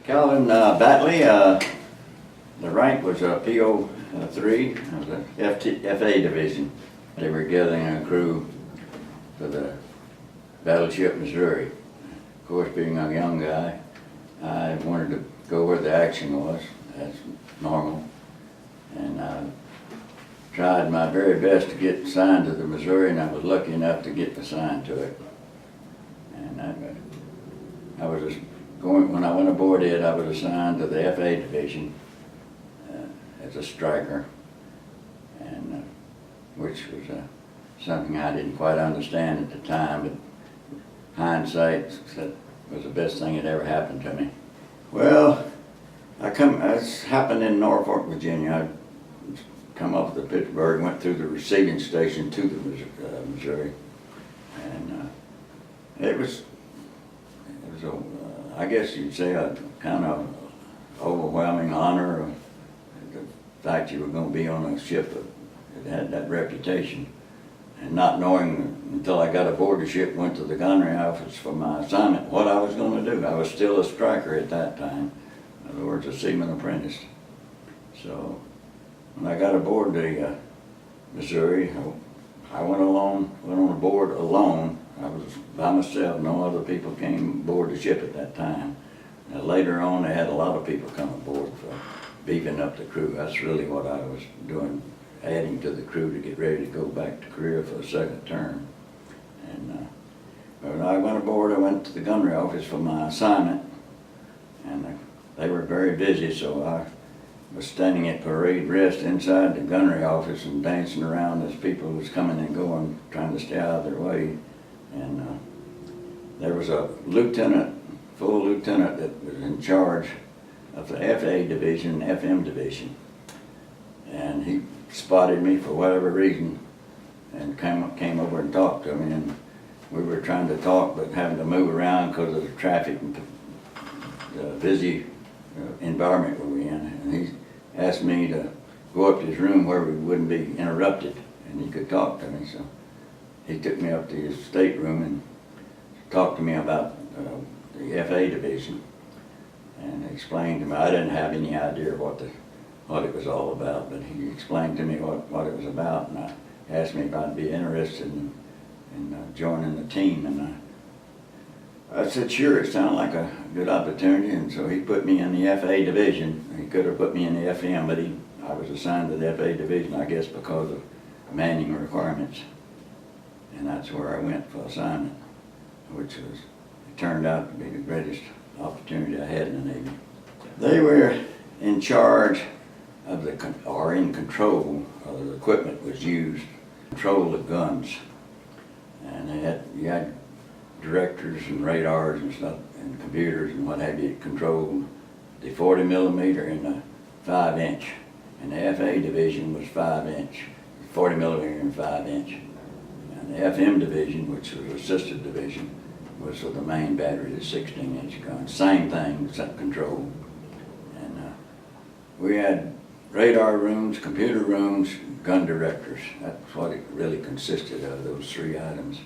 Calvin Batley, the rank was a PO3, of the FA division. They were gathering a crew for the battleship Missouri. Of course, being a young guy, I wanted to go where the action was, as normal. And I tried my very best to get assigned to the Missouri, and I was lucky enough to get assigned to it. And I was just when I went aboard it, I was assigned to the FA division as a striker, and which was something I didn't quite understand at the time, but hindsight, that was the best thing that ever happened to me. Well, this happened in Norfolk, Virginia. I come up to Pittsburgh, went through the receiving station to the Missouri, and it was I guess you'd say a kind of overwhelming honor of the fact you were going to be on a ship that had that reputation. And not knowing until I got aboard the ship, went to the gunnery office for my assignment, what I was going to do. I was still a striker at that time. In other words, a seaman apprentice. So when I got aboard the Missouri, I went on aboard alone. I was by myself. No other people came aboard the ship at that time. Now, later on, they had a lot of people come aboard for beefing up the crew. That's really what I was doing, adding to the crew to get ready to go back to Korea for a second term. And when I went aboard, I went to the gunnery office for my assignment, and they were very busy, so I was standing at parade rest inside the gunnery office and dancing around as people was coming and going, trying to stay out of their way. And there was a full lieutenant that was in charge of the FA division, FM division. And he spotted me for whatever reason and came over and talked to me. And we were trying to talk, but having to move around because of the traffic and the busy environment we were in. And he asked me to go up to his room where we wouldn't be interrupted and he could talk to me. So he took me up to his stateroom and talked to me about the FA division, and explained to me. I didn't have any idea what it was all about, but he explained to me what it was about, and asked me if I'd be interested in joining the team, and I said sure. It sounded like a good opportunity, and so he put me in the FA division. He could have put me in the FM, but I was assigned to the FA division, I guess because of manning requirements. And that's where I went for assignment, which turned out to be the greatest opportunity I had in the Navy. They were in charge of in control of the equipment was used, control the guns. And you had directors and radars and stuff, and computers and what have you, controlled the 40 millimeter and the 5-inch. And the FA division was 5-inch, 40 millimeter and 5-inch. The FM division, which was assisted division, was for the main battery, the 16-inch gun. Same thing, except control. And we had radar rooms, computer rooms, gun directors. That's what it really consisted of, those three items.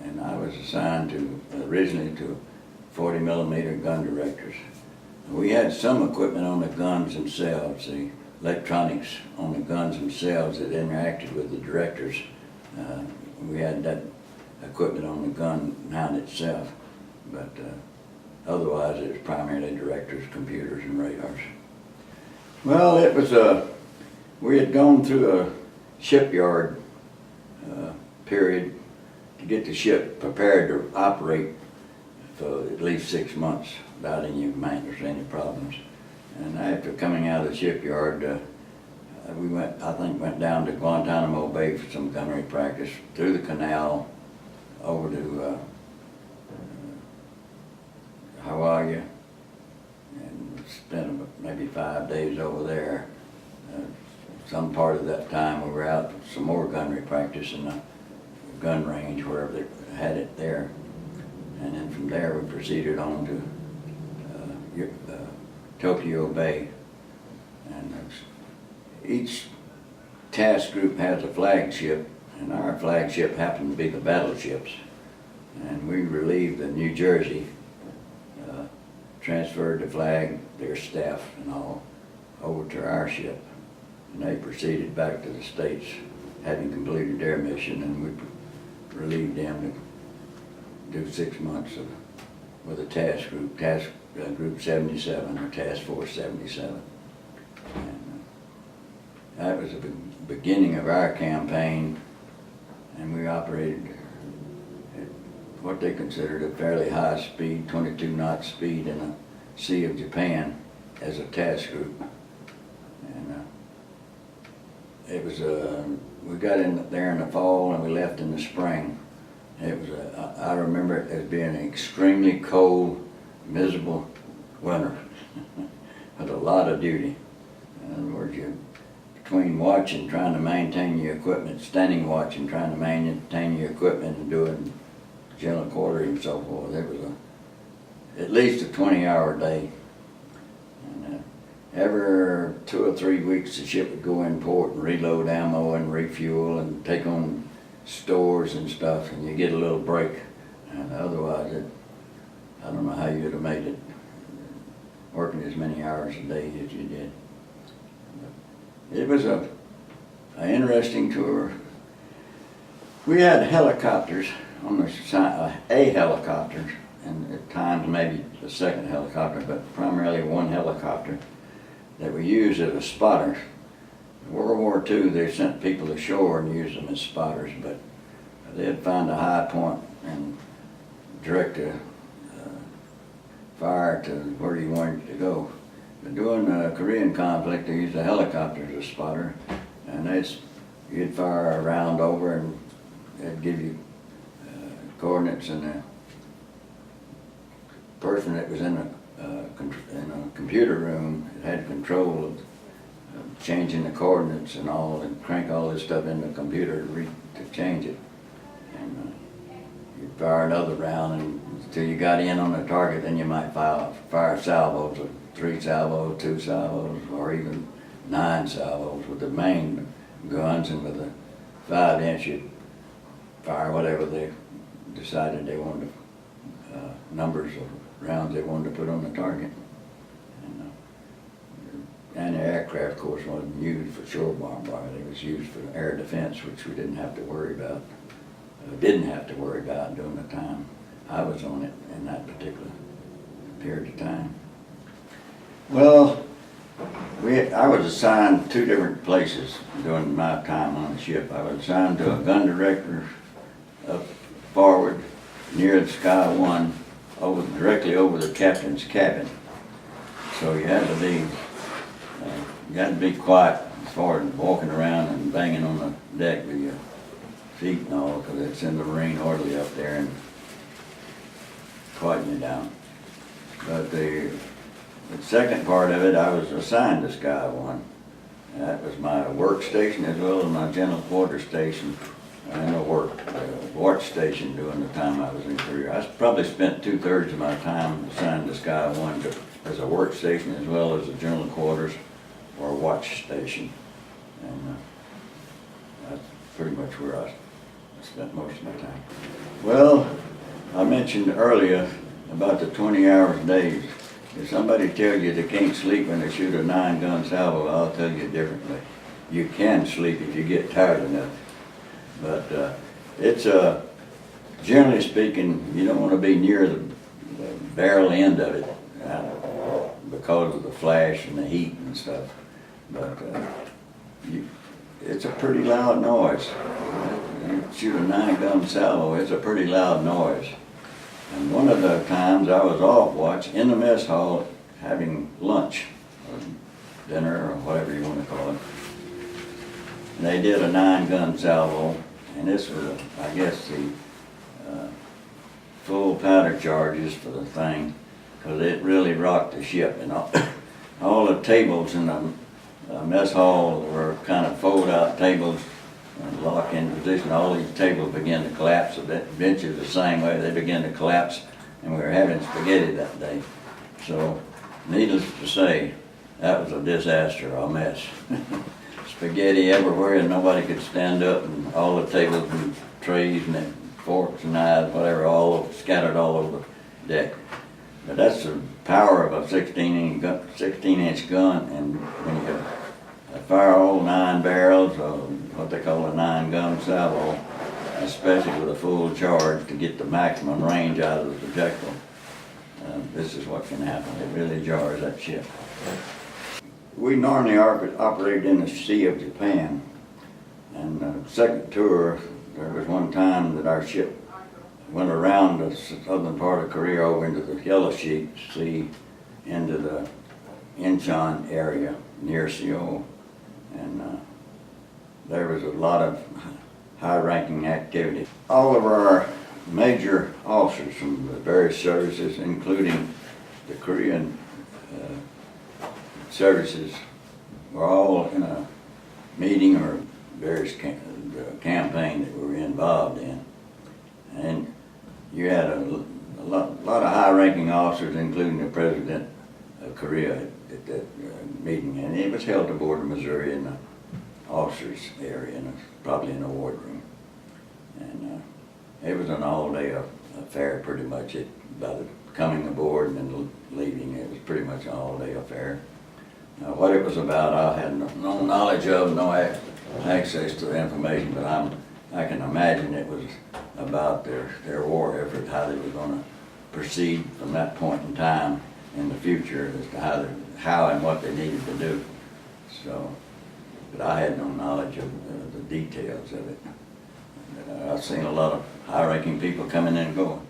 And I was assigned originally to 40 millimeter gun directors. We had some equipment on the guns themselves, the electronics on the guns themselves that interacted with the directors. We had that equipment on the gun mount itself, but otherwise it was primarily directors, computers, and radars. Well, it was we had gone through a shipyard period to get the ship prepared to operate for at least 6 months without any maintenance or any problems. And after coming out of the shipyard, we went down to Guantanamo Bay for some gunnery practice, through the canal, over to Hawaii, and spent maybe 5 days over there. Some part of that time we were out for some more gunnery practice in the gun range, wherever they had it there. And then from there we proceeded on to Tokyo Bay. And each task group has a flagship, and our flagship happened to be the battleships. And we relieved the New Jersey transferred the flag, their staff and all, over to our ship. And they proceeded back to the States, having completed their mission, and we relieved them to do 6 months with a task group, Group 77 or Task Force 77. And that was the beginning of our campaign, and we operated at what they considered a fairly high speed, 22 knot speed in a Sea of Japan as a task group. And it was we got in there in the fall and we left in the spring. It was I remember it as being an extremely cold, miserable winter with a lot of duty. In other words, you between watching, trying to maintain your equipment, standing watching, trying to maintain your equipment and doing general quarters and so forth, it was at least a 20-hour day. And every 2 or 3 weeks the ship would go in port and reload ammo and refuel and take on stores and stuff, and you get a little break. And otherwise, I don't know how you'd have made it working as many hours a day as you did. But it was an interesting tour. We had helicopters on the side, a helicopter, and at times maybe a second helicopter, but primarily one helicopter that we used as a spotter. In World War II, they sent people ashore and used them as spotters, but they'd find a high point and direct a fire to where you wanted it to go. But during the Korean conflict, they used a helicopter as a spotter, and you'd fire a round over and they'd give you coordinates, and the person that was in a computer room had control of changing the coordinates and all, and crank all this stuff in the computer to change it. And you'd fire another round until you got in on the target, then you might fire salvos of 3 salvos, 2 salvos, or even 9 salvos with the main guns, and with a 5-inch you'd fire whatever they decided they wanted numbers of rounds they wanted to put on the target. And the aircraft, of course, wasn't used for shore bombardment. It was used for air defense, which we didn't have to worry about. During the time I was on it in that particular period of time. Well, I was assigned 2 different places during my time on the ship. I was assigned to a gun director up forward near the Sky One, directly over the captain's cabin. So you had to be quiet as far as walking around and banging on the deck with your feet and all, because it's in the Marine orderly up there and quieten you down. But the second part of it, I was assigned to Sky One. That was my workstation as well as my general quarter station and a watch station during the time I was in Korea. I probably spent 2/3 of my time assigned to Sky One as a workstation as well as a general quarters or a watch station. And that's pretty much where I spent most of my time. Well, I mentioned earlier about the 20 hours days. If somebody tells you they can't sleep when they shoot a 9-gun salvo, I'll tell you differently. You can sleep if you get tired enough. But it's generally speaking, you don't want to be near the barrel end of it because of the flash and the heat and stuff. But it's a pretty loud noise. You shoot a 9-gun salvo, it's a pretty loud noise. And one of the times I was off watch in the mess hall having lunch, or dinner, or whatever you want to call it. And they did a 9-gun salvo, and this was, I guess, the full powder charges for the thing, because it really rocked the ship. And all the tables in the mess hall were kind of fold-out tables, lock in position. All these tables began to collapse. The benches the same way. They began to collapse, and we were having spaghetti that day. So, needless to say, that was a disaster, a mess. Spaghetti everywhere, and nobody could stand up, and all the tables and trays and forks and knives, whatever, all scattered all over the deck. But that's power of a 16-inch gun, and when you fire all 9 barrels of what they call a 9-gun salvo, especially with a full charge to get the maximum range out of the projectile, this is what can happen. It really jars that ship. We normally operate in the Sea of Japan, and the second tour, there was one time that our ship went around the southern part of Korea over into the Yellow Sea, into the Incheon area near Seoul, and there was a lot of high-ranking activity. All of our major officers from the various services, including the Korean services, were all in a meeting or various campaign that we were involved in. And you had a lot of high-ranking officers, including the President of Korea, at that meeting. And it was held aboard the Missouri in the officers' area, and probably in the wardroom. And it was an all-day affair, pretty much. By the coming aboard and then leaving, it was pretty much an all-day affair. What it was about, I had no knowledge of, no access to the information, but I can imagine it was about their war effort, how they were going to proceed from that point in time in the future as to how and what they needed to do. So, but I had no knowledge of the details of it. I've seen a lot of high-ranking people coming in and going.